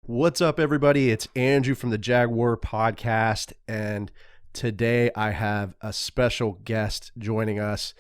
What's up, everybody? It's Andrew from the Jaguar podcast, and today I have a special guest joining us,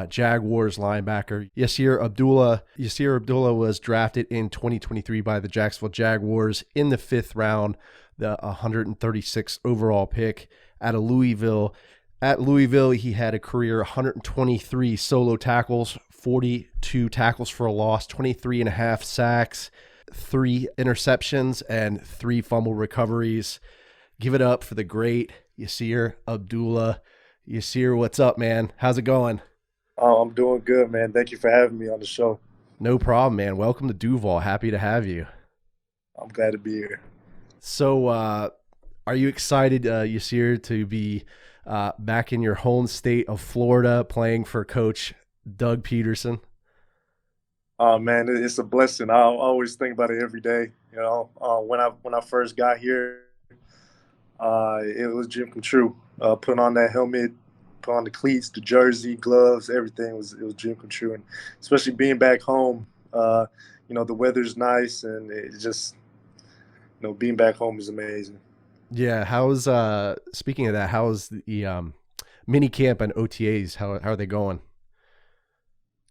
Jaguars linebacker Yasir Abdullah. Yasir Abdullah was drafted in 2023 by the Jacksonville Jaguars in the 5th round, the 136th overall pick out of Louisville. At Louisville, he had a career 123 solo tackles, 42 tackles for a loss, 23 and a half sacks, 3 interceptions, and 3 fumble recoveries. Give it up for the great Yasir Abdullah. Yasir, what's up, man? How's it going? Oh, I'm doing good, man. Thank you for having me on the show. No problem, man. Welcome to Duval. Happy to have you. I'm glad to be here. So, are you excited, Yasir, to be back in your home state of Florida playing for Coach Doug Peterson? Oh man, it's a blessing. I always think about it every day. You know, when I first got here, it was a dream come true. Putting on that helmet, put on the cleats, the jersey, gloves, everything it was a dream come true. And especially being back home, the weather's nice, and it just, being back home is amazing. Yeah. How's speaking of that? How's the mini camp and OTAs? How are they going?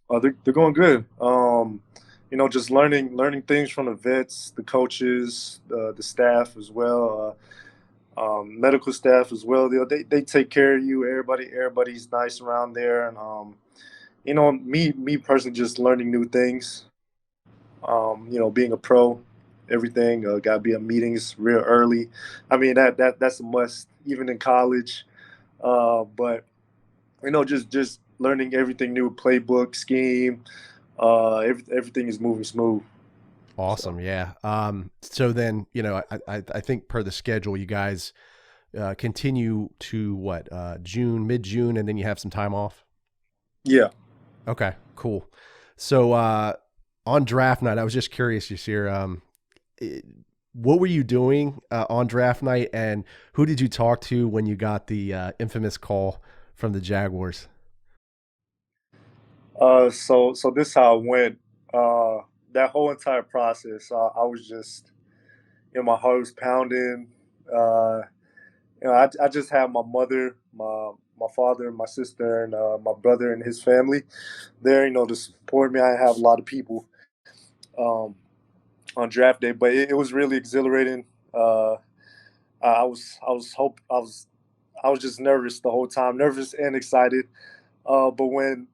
They're going good. Just learning things from the vets, the coaches, the staff as well, medical staff as well. They take care of you. Everybody's nice around there, and me personally, just learning new things. Being a pro, everything got to be in meetings real early. I mean that's a must even in college. But just learning everything new, playbook, scheme, everything is moving smooth. Awesome. Yeah. So then, I think per the schedule, you guys continue to mid-June, and then you have some time off? Yeah. Okay, cool. So on draft night, I was just curious, Yasir, what were you doing on draft night, and who did you talk to when you got the infamous call from the Jaguars? So this is how it went. That whole entire process, I was just, my heart was pounding. I just had my mother, my father, my sister, and my brother and his family there, to support me. I have a lot of people on draft day, but it was really exhilarating. I was just nervous the whole time, nervous and excited. But when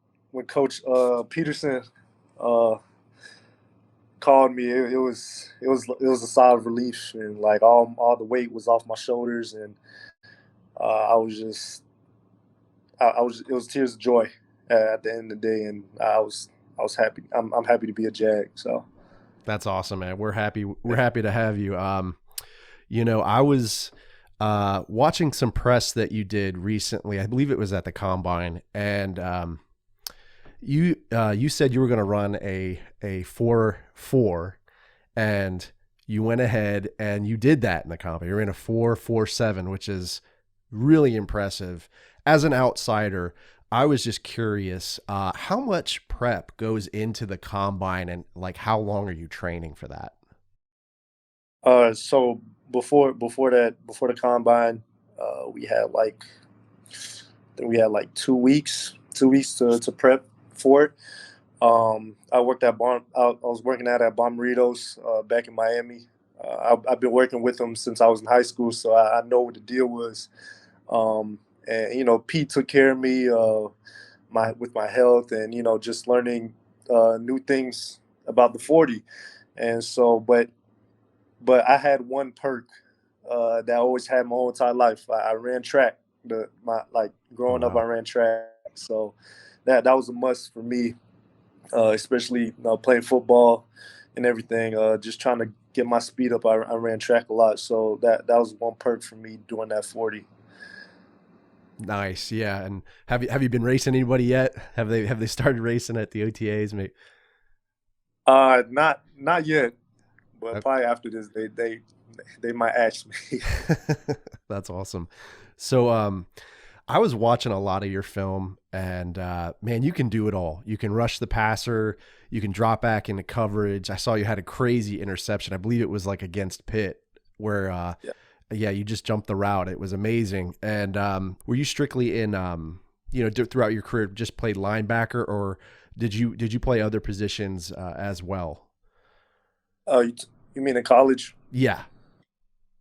Coach Peterson called me, it was a sigh of relief, and like all the weight was off my shoulders, and I was just it was tears of joy at the end of the day, and I was happy. I'm happy to be a Jag. So that's awesome, man. We're happy to have you. I was watching some press that you did recently. I believe it was at the Combine, and you said you were going to run a 4.4, and you went ahead and you did that in the Combine. You're in a 4.47, which is really impressive. As an outsider, I was just curious, how much prep goes into the Combine, and like how long are you training for that? So before the Combine, we had like 2 weeks to prep for it. I was working out at Bomberitos back in Miami. I've been working with them since I was in high school, so I know what the deal was. And Pete took care of me with my health, and just learning new things about the 40. And so, but I had one perk that I always had my whole entire life. I ran track. Growing up, I ran track, so that was a must for me, especially playing football and everything. Just trying to get my speed up. I ran track a lot, so that was one perk for me doing that 40. Nice, yeah. And have you been racing anybody yet? Have they started racing at the OTAs, mate? Not yet, but probably after this, they might ask me. That's awesome. So, I was watching a lot of your film, And man, you can do it all. You can rush the passer. You can drop back into coverage. I saw you had a crazy interception. I believe it was like against Pitt, where Yeah. yeah, you just jumped the route. It was amazing. And were you strictly in throughout your career just played linebacker, or did you play other positions as well? Oh, you mean in college? Yeah,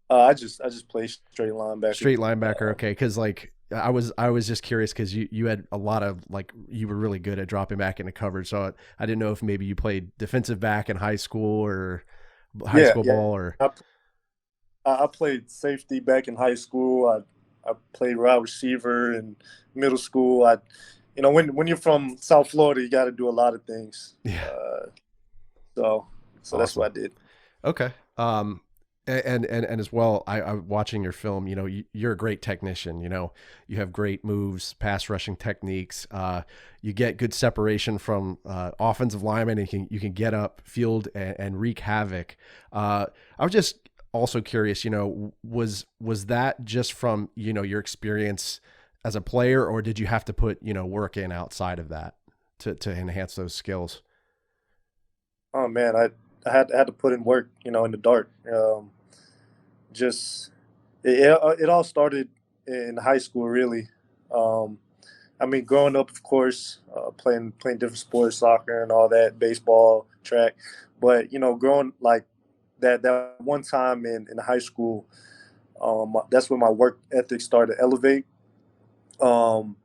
I just play straight linebacker. straight linebacker. Uh, Okay, because like I was just curious because you had a lot of like you were really good at dropping back into coverage. So I didn't know if maybe you played defensive back in high school or high yeah, school yeah. ball or I played safety back in high school. I played wide receiver in middle school. When you're from South Florida, you got to do a lot of things. yeah, So so that's awesome. what I did. Okay. And as well, I'm watching your film. You're a great technician. You have great moves, pass rushing techniques. You get good separation from offensive linemen, and you can get up field and wreak havoc. I was just also curious. Was that just from your experience as a player, or did you have to put work in outside of that to enhance those skills? Oh man, I had to put in work, in the dark. Just it all started in high school, really. Um, I mean, growing up, of course, playing different sports, soccer and all that, baseball, track. But growing like that one time in high school, that's when my work ethic started to elevate. Um,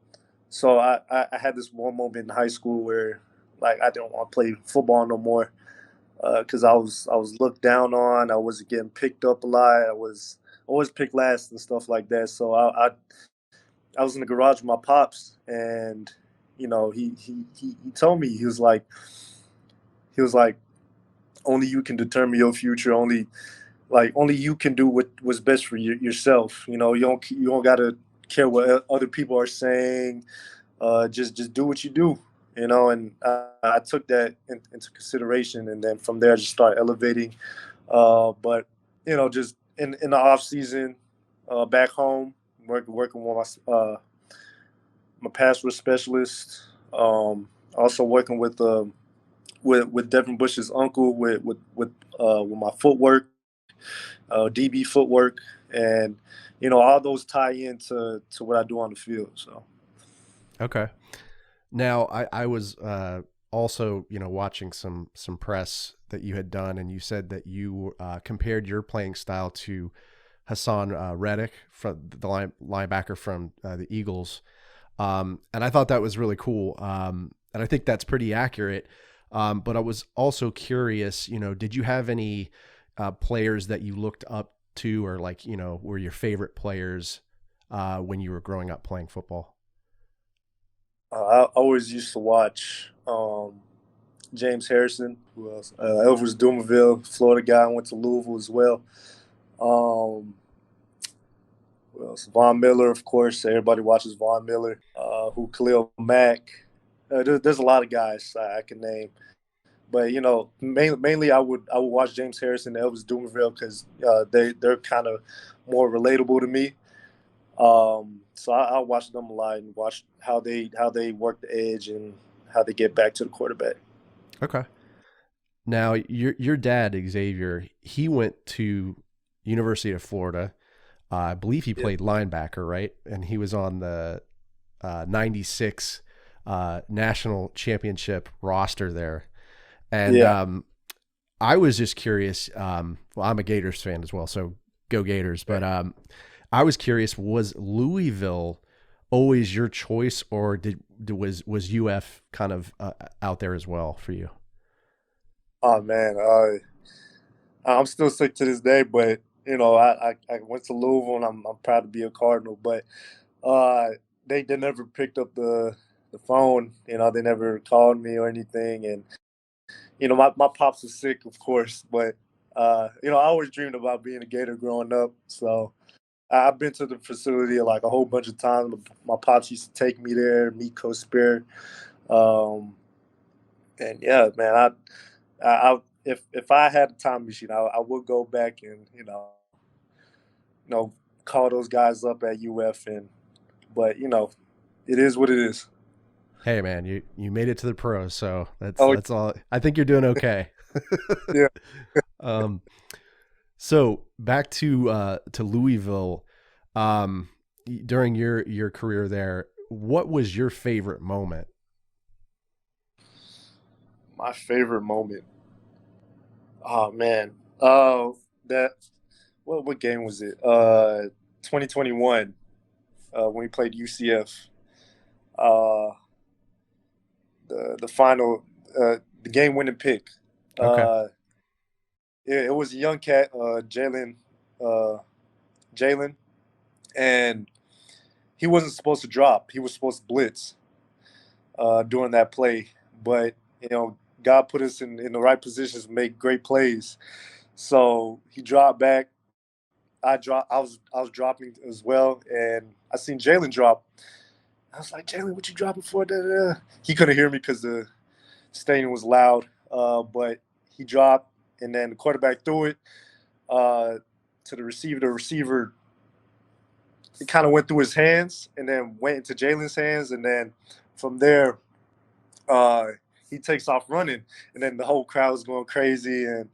so I had this one moment in high school where like I didn't want to play football no more because I was looked down on. I wasn't getting picked up a lot. I was always picked last and stuff like that. So I was in the garage with my pops, and he told me he was like only you can determine your future. Only you can do what's best for yourself. You don't gotta care what other people are saying. Just do what you do. And I took that into consideration, and then from there I just started elevating. But just in the off season, back home, working with my pass rush specialist. Also working with Devin Bush's uncle with my footwork, DB footwork, and all those tie into to what I do on the field. So Okay. Now, I was also, watching some press that you had done, and you said that you compared your playing style to Hassan Reddick, from the linebacker from the Eagles, and I thought that was really cool, and I think that's pretty accurate. But I was also curious, did you have any players that you looked up to, or like, were your favorite players when you were growing up playing football? I always used to watch James Harrison. Who else? Elvis Dumerville, Florida guy, went to Louisville as well. Um, who else? Von Miller, of course. Everybody watches Von Miller. Who Khalil Mack. There's a lot of guys I can name, but mainly I would watch James Harrison and Elvis Dumerville because they're kind of more relatable to me. So I watch them a lot and watch how they work the edge and how they get back to the quarterback. Okay. Now, your dad, Xavier, he went to University of Florida. I believe he Yeah, played linebacker, right? And he was on the '96 national championship roster there. And yeah. I was just curious. Well, I'm a Gators fan as well, so go Gators. But I was curious: was Louisville always your choice, or was UF kind of out there as well for you? Oh man, I'm still sick to this day, but I went to Louisville and I'm proud to be a Cardinal. But uh, they never picked up the phone. They never called me or anything. And my pops was sick, of course, but I always dreamed about being a Gator growing up. So I've been to the facility like a whole bunch of times. My pops used to take me there, meet Coach Spear. Um, and yeah, man, if I had a time machine, I would go back and you know call those guys up at UF. But it is what it is. Hey man, you made it to the pros, so Oh, that's all. I think you're doing okay. yeah. um, so back to Louisville. During your career there, what was your favorite moment? My favorite moment. Oh man. That what game was it? 2021. When we played UCF. Uh, the final, the game winning pick. Okay. Uh, it was a young cat, uh, Jalen, and he wasn't supposed to drop. He was supposed to blitz during that play, but God put us in the right positions to make great plays. So he dropped back. I dropped. I was dropping as well, and I seen Jalen drop. I was like, Jalen, what you dropping for? Da, da, da. He couldn't hear me because the stadium was loud, but he dropped, and then the quarterback threw it to the receiver. The receiver, it kind of went through his hands and then went into Jalen's hands, and then from there, uh, he takes off running, and then the whole crowd is going crazy. And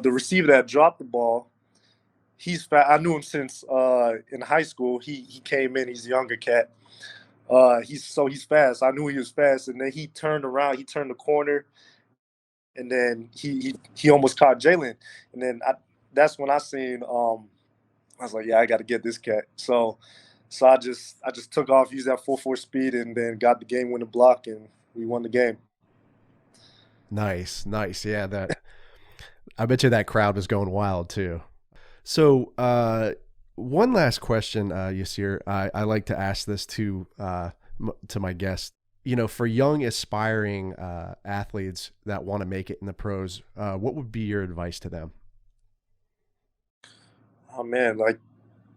the receiver that dropped the ball, he's fast. I knew him since in high school. He came in. He's a younger cat. He's fast. I knew he was fast, and then he turned around. He turned the corner, and then he almost caught Jalen. And then that's when I seen. I was like, yeah, I got to get this cat. So I just took off, used that 4.4 speed, and then got the game winning block, and we won the game. Nice. Yeah, that I bet you that crowd was going wild too. So, one last question, Yasir. I like to ask this to my guests. For young aspiring athletes that want to make it in the pros, what would be your advice to them? Oh man, like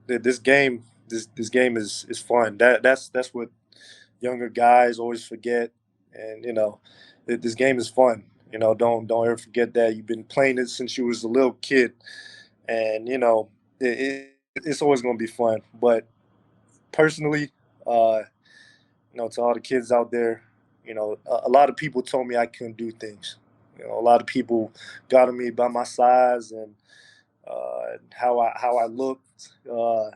this game, this game is fun. That's what younger guys always forget, and this game is fun. Don't ever forget that you've been playing it since you was a little kid, and it's always going to be fun. But personally, to all the kids out there, a lot of people told me I couldn't do things. A lot of people got on me by my size and how I looked and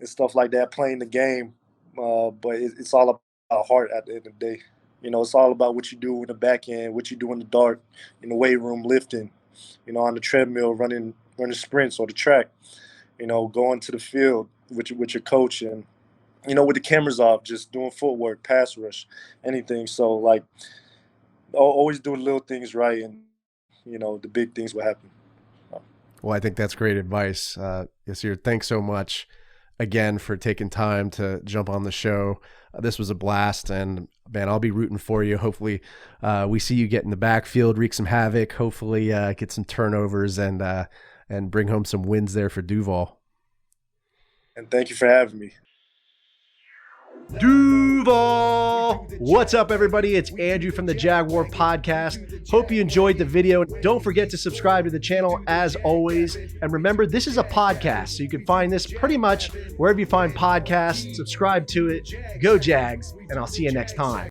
stuff like that playing the game. But it's all about heart at the end of the day. It's all about what you do in the back end, what you do in the dark, in the weight room, lifting, on the treadmill, running sprints or the track, going to the field with your coach and, with the cameras off, just doing footwork, pass rush, anything. So, like, always doing little things right, and, the big things will happen. Well, I think that's great advice. Yasir, thanks so much again for taking time to jump on the show. This was a blast, and man, I'll be rooting for you. Hopefully we see you get in the backfield, wreak some havoc, hopefully get some turnovers and bring home some wins there for Duval. And thank you for having me. Duval! What's up, everybody? It's Andrew from the Jaguar Podcast. Hope you enjoyed the video. Don't forget to subscribe to the channel as always. And remember, this is a podcast, so you can find this pretty much wherever you find podcasts. Subscribe to it. Go Jags, and I'll see you next time.